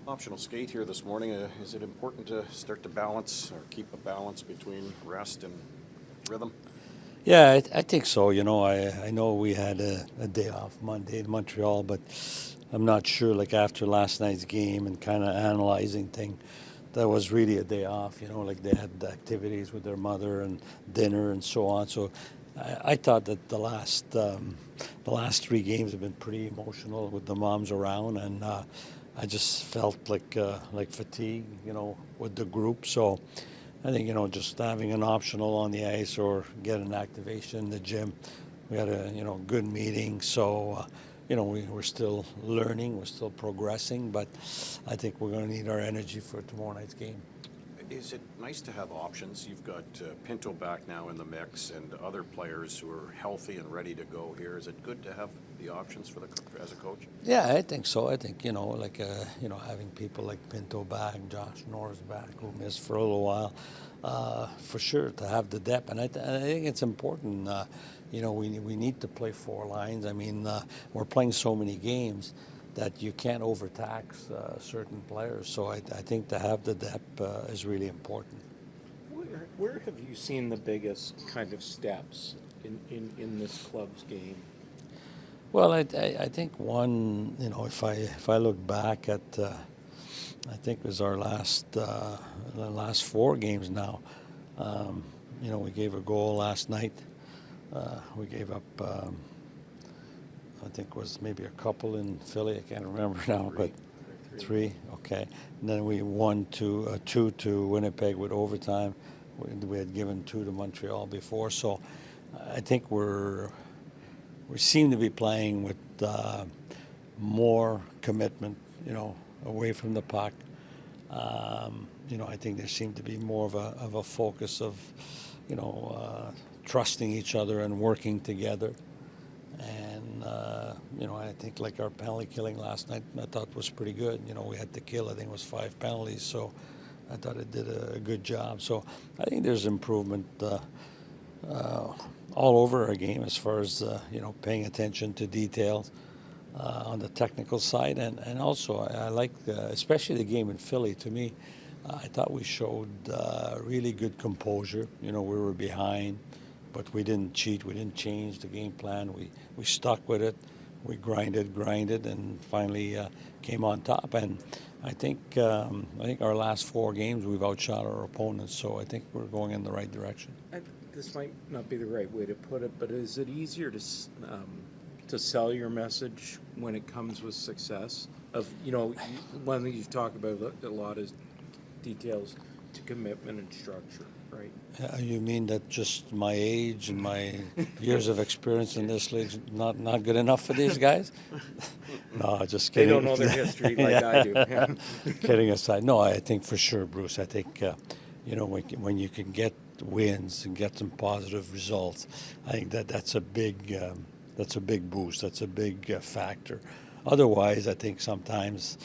Optional skate here this morning. Is it important to start to balance or keep a balance between rest and rhythm? Yeah, I think so. I know we had a day off Monday in Montreal, but I'm not sure, like after last night's game and kind of analyzing thing, that was really a day off. Like they had the activities with their mother and dinner and so on. So I thought that the last three games have been pretty emotional with the moms around, and I just felt like fatigue, with the group. So I think, just having an optional on the ice or get an activation in the gym. We had a, good meeting. So, we're still learning, we're still progressing, but I think we're going to need our energy for tomorrow night's game. Is it nice to have options? You've got Pinto back now in the mix and other players who are healthy and ready to go here. Is it good to have the options as a coach? Yeah, I think so. I think, having people like Pinto back, Josh Norris back, who missed for a little while, for sure to have the depth. And I think it's important. We need to play four lines. I mean, we're playing so many games that you can't overtax certain players. So I think to have the depth is really important. Where have you seen the biggest kind of steps in this club's game? Well, I think one, if I look back at, I think it was our the last four games now. We gave a goal last night. We gave up. I think it was maybe a couple in Philly. I can't remember now, but three. Okay. And then we won 2 to Winnipeg with overtime. We had given 2 to Montreal before, so I think we seem to be playing with more commitment, away from the puck. I think there seemed to be more of a focus of, trusting each other and working together. And, I think like our penalty killing last night, I thought was pretty good. We had to kill, I think it was 5 penalties, so I thought it did a good job. So I think there's improvement all over our game as far as, paying attention to details on the technical side. And also I like, especially the game in Philly, to me, I thought we showed really good composure. We were behind, but we didn't cheat. We didn't change the game plan. We stuck with it. We grinded, and finally came on top. And I think our last four games we've outshot our opponents. So I think we're going in the right direction. This might not be the right way to put it, but is it easier to sell your message when it comes with success? One thing you've talked about a lot is details to commitment and structure, right? You mean that just my age and my years of experience in this league is not good enough for these guys? No, just kidding. They don't know their history like I do. Yeah. Kidding aside, no, I think for sure, Bruce. I think when you can get wins and get some positive results, I think that's a big boost. That's a big factor. Otherwise, I think sometimes,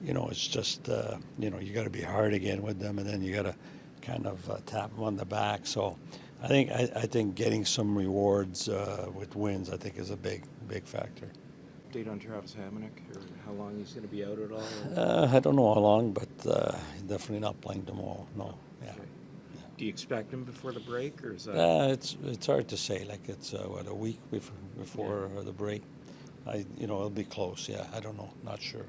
it's just you got to be hard again with them, and then you got to kind of tap them on the back. So I think getting some rewards with wins, I think, is a big factor. Update on Travis Hamonic, or how long he's going to be out at all? I don't know how long, but definitely not playing tomorrow. No. Yeah. Okay. Do you expect him before the break, or is that? It's hard to say. Like it's a week before the break. It'll be close. Yeah, I don't know. Not sure.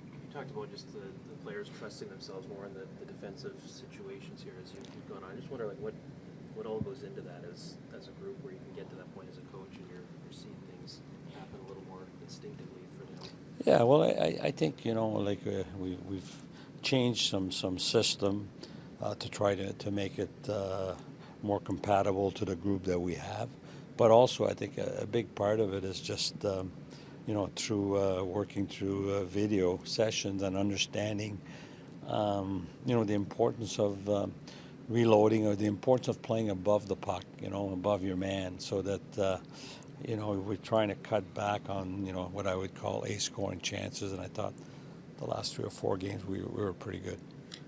You talked about just the players trusting themselves more in the defensive situations here as you've gone on. I just wonder, like, what all goes into that as a group where you can get to that point as a coach and you're seeing things happen a little more instinctively for them. Yeah, well, I think we've changed some system to try to make it more compatible to the group that we have. But also, I think a big part of it is just through working through video sessions and understanding the importance of reloading, or the importance of playing above the puck, above your man, so that we're trying to cut back on what I would call scoring chances. And I thought the last 3 or 4 games we were pretty good.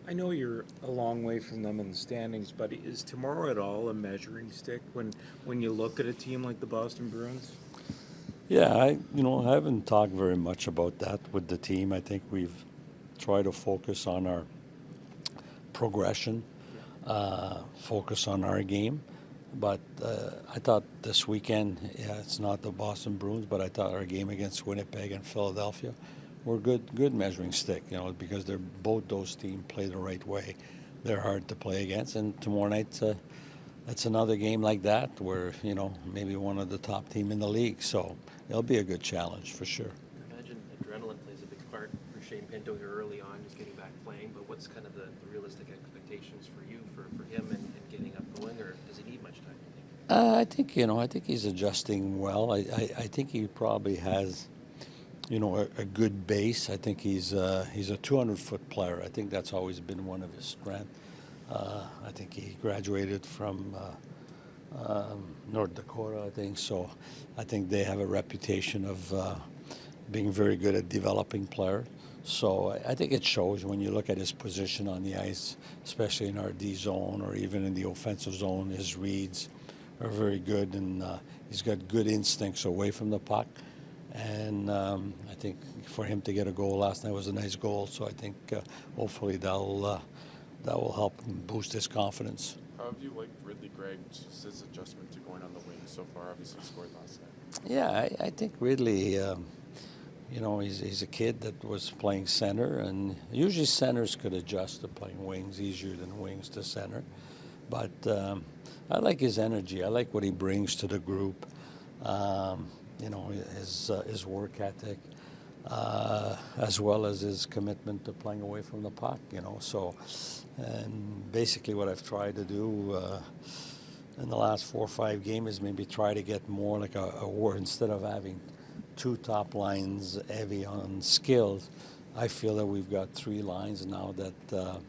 I know you're a long way from them in the standings, but is tomorrow at all a measuring stick when you look at a team like the Boston Bruins? Yeah, I haven't talked very much about that with the team. I think we've try to focus on our progression, focus on our game. But I thought this weekend, it's not the Boston Bruins, but I thought our game against Winnipeg and Philadelphia were good measuring stick, because both those teams play the right way. They're hard to play against, and tomorrow night, it's another game like that where, maybe one of the top team in the league. So it'll be a good challenge for sure. I imagine adrenaline plays a big part for Shane Pinto here early on, just getting back playing, but what's kind of the realistic expectations for you, for him and getting up going, or does he need much time, you think? I think he's adjusting well. I think he probably has, a good base. I think he's a 200-foot player. I think that's always been one of his strengths. I think he graduated from North Dakota, I think. So I think they have a reputation of being very good at developing players. So I think it shows when you look at his position on the ice, especially in our D zone or even in the offensive zone. His reads are very good, and he's got good instincts away from the puck. And I think for him to get a goal last night was a nice goal. So I think hopefully that will help him boost his confidence. How have you liked Ridley Gregg, just his adjustment to going on the wing so far? Obviously scored last night. Yeah, I think Ridley, he's a kid that was playing center, and usually centers could adjust to playing wings easier than wings to center. But I like his energy. I like what he brings to the group. His work ethic, as well as his commitment to playing away from the puck. So, and basically what I've tried to do in the last 4 or 5 games is maybe try to get more like a war instead of having 2 top lines heavy on skills. I feel that we've got 3 lines now that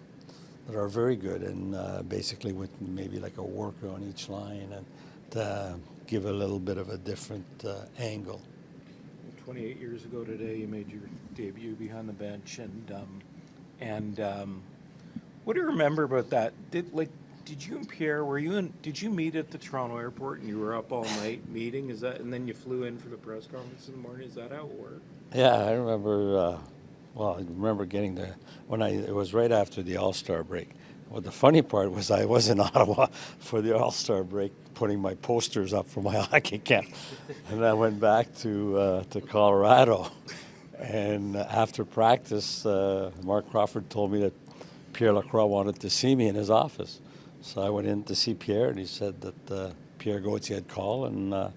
are very good, and basically with maybe like a worker on each line, and to give a little bit of a different angle. 28 years ago today, you made your debut behind the bench, and what do you remember about that? Did you and Pierre, did you meet at the Toronto airport and you were up all night meeting? Is that, and then you flew in for the press conference in the morning? Is that how it worked? Yeah, I remember. I remember getting there it was right after the All-Star break. Well, the funny part was I was in Ottawa for the All-Star break, putting my posters up for my hockey camp, and I went back to Colorado. And after practice, Mark Crawford told me that Pierre Lacroix wanted to see me in his office. So I went in to see Pierre, and he said that Pierre Gauthier had called and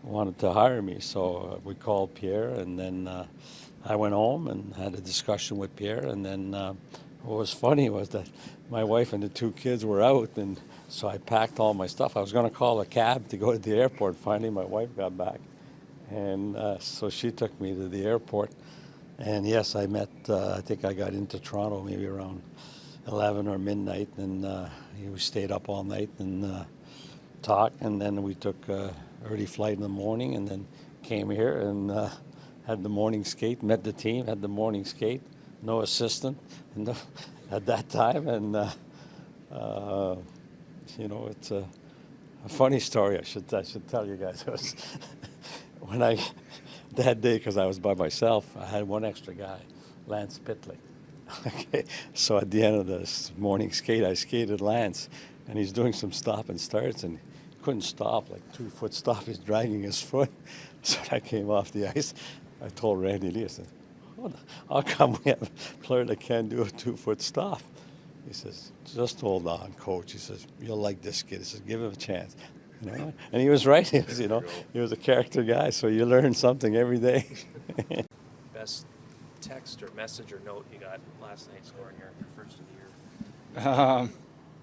wanted to hire me. So we called Pierre, and then I went home and had a discussion with Pierre. And then what was funny was that my wife and the 2 kids were out, and so I packed all my stuff. I was going to call a cab to go to the airport. Finally, my wife got back, and so she took me to the airport. And yes, I met, I think I got into Toronto maybe around 11 or midnight, and we stayed up all night and talked, and then we took an early flight in the morning, and then came here and had the morning skate, met the team, had the morning skate, no assistant at that time, and it's a funny story. I should tell you guys. It was when that day, because I was by myself, I had one extra guy, Lance Pitlick. Okay, so at the end of this morning skate, I skated Lance, and he's doing some stop and starts, and he couldn't stop, like 2-foot stop. He's dragging his foot. So I came off the ice. I told Randy Lee, I said, how come we have a player that can't do a 2-foot stop? He says, just hold on, coach. He says, you'll like this kid. He says, give him a chance. And he was right. He was, he was a character guy, so you learn something every day. Best text or message or note you got last night scoring your first of the year?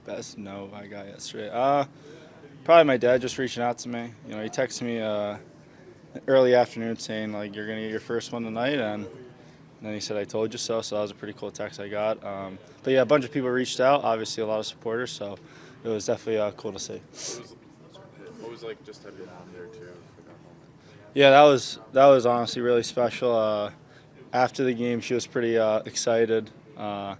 Best note I got yesterday. Probably my dad just reaching out to me. He texted me early afternoon saying, like, you're going to get your first one tonight, and then he said, I told you so. So that was a pretty cool text I got. But yeah, a bunch of people reached out, obviously a lot of supporters, so it was definitely cool to see. What was like just to have your mom there too for that moment? Yeah, that was honestly really special. After the game, she was pretty excited. You're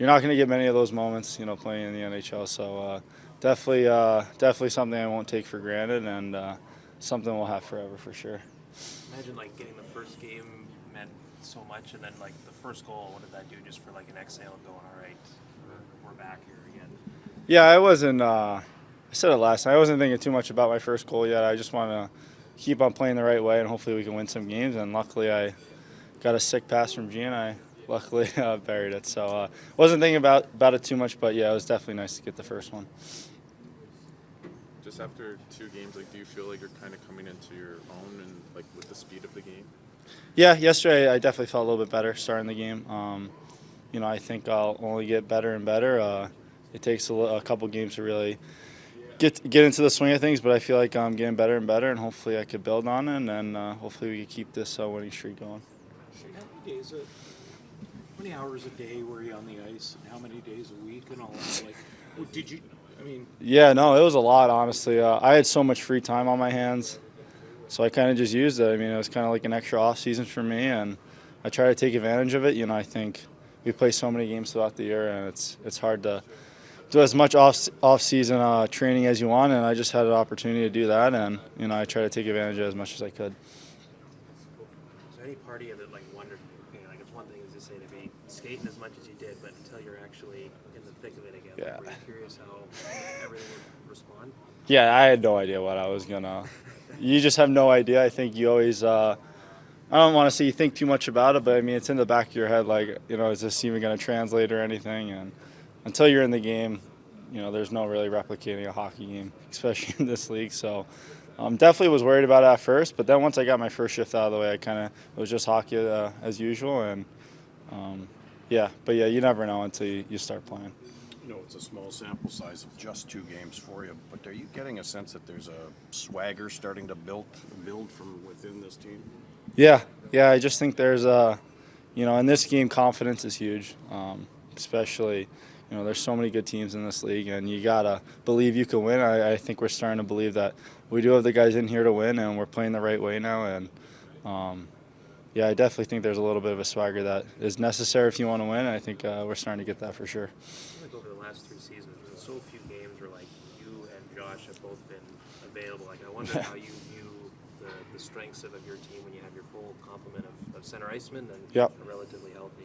not going to get many of those moments, playing in the NHL. So definitely something I won't take for granted, and something we'll have forever for sure. Imagine like getting the first game meant so much, and then like the first goal, what did that do just for like an exhale going, all right, we're back here again? Yeah, I wasn't. I said it last night. I wasn't thinking too much about my first goal yet. I just want to keep on playing the right way, and hopefully we can win some games. And luckily, I got a sick pass from G, and I luckily buried it. So wasn't thinking about it too much, but yeah, it was definitely nice to get the first one. Just after 2 games, like, do you feel like you're kind of coming into your own and like with the speed of the game? Yeah, yesterday I definitely felt a little bit better starting the game. I think I'll only get better and better. It takes a couple games to really get into the swing of things, but I feel like I'm getting better and better, and hopefully I could build on it, and then hopefully we can keep this winning streak going. Shane, how many hours a day were you on the ice, and how many days a week, and all that? Like, did you? I mean, Yeah, no, it was a lot, honestly. I had so much free time on my hands, so I kind of just used it. I mean, it was kind of like an extra off season for me, and I try to take advantage of it. I think we play so many games throughout the year, and it's hard to do as much off season training as you want, and I just had an opportunity to do that, and I try to take advantage of it as much as I could. Is there any part of you that like wondered, okay, like it's one thing is to say to be skating as much as you did, but until you're actually in the thick of it again, Yeah. like, were you curious how everything would respond? Yeah, I had no idea what I was gonna. You just have no idea. I think you always. I don't want to say you think too much about it, but I mean it's in the back of your head. Like is this even gonna translate or anything? And until you're in the game, there's no really replicating a hockey game, especially in this league. So definitely was worried about it at first, but then once I got my first shift out of the way, it was just hockey as usual. And but you never know until you start playing. It's a small sample size of just 2 games for you, but are you getting a sense that there's a swagger starting to build from within this team? Yeah, I just think there's in this game, confidence is huge, especially. There's so many good teams in this league, and you gotta believe you can win. I think we're starting to believe that we do have the guys in here to win, and we're playing the right way now. And I definitely think there's a little bit of a swagger that is necessary if you want to win. I think we're starting to get that for sure. Like over the last 3 seasons, there's so few games where like you and Josh have both been available. Like I wonder how you view the strengths of your team when you have your full complement of center icemen and Yep. a relatively healthy.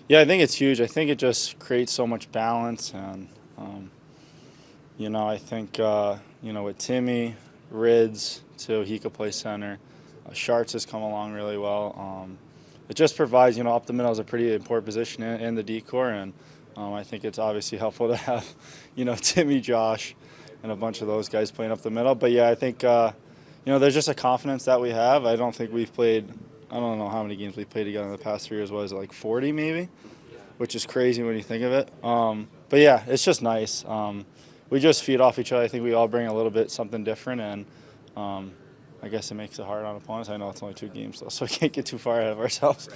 Yeah, I think it's huge. I think it just creates so much balance, and I think with Timmy, Rids, too, he could play center. Sharts has come along really well. It just provides, up the middle is a pretty important position in the decor, and I think it's obviously helpful to have, Timmy, Josh, and a bunch of those guys playing up the middle. But yeah, I think there's just a confidence that we have. I don't think we've played. I don't know how many games we played together in the past 3 years. Was it like 40 maybe? Which is crazy when you think of it. But yeah, it's just nice. We just feed off each other. I think we all bring a little bit something different, and I guess it makes it hard on opponents. I know it's only 2 games though, so we can't get too far ahead of ourselves.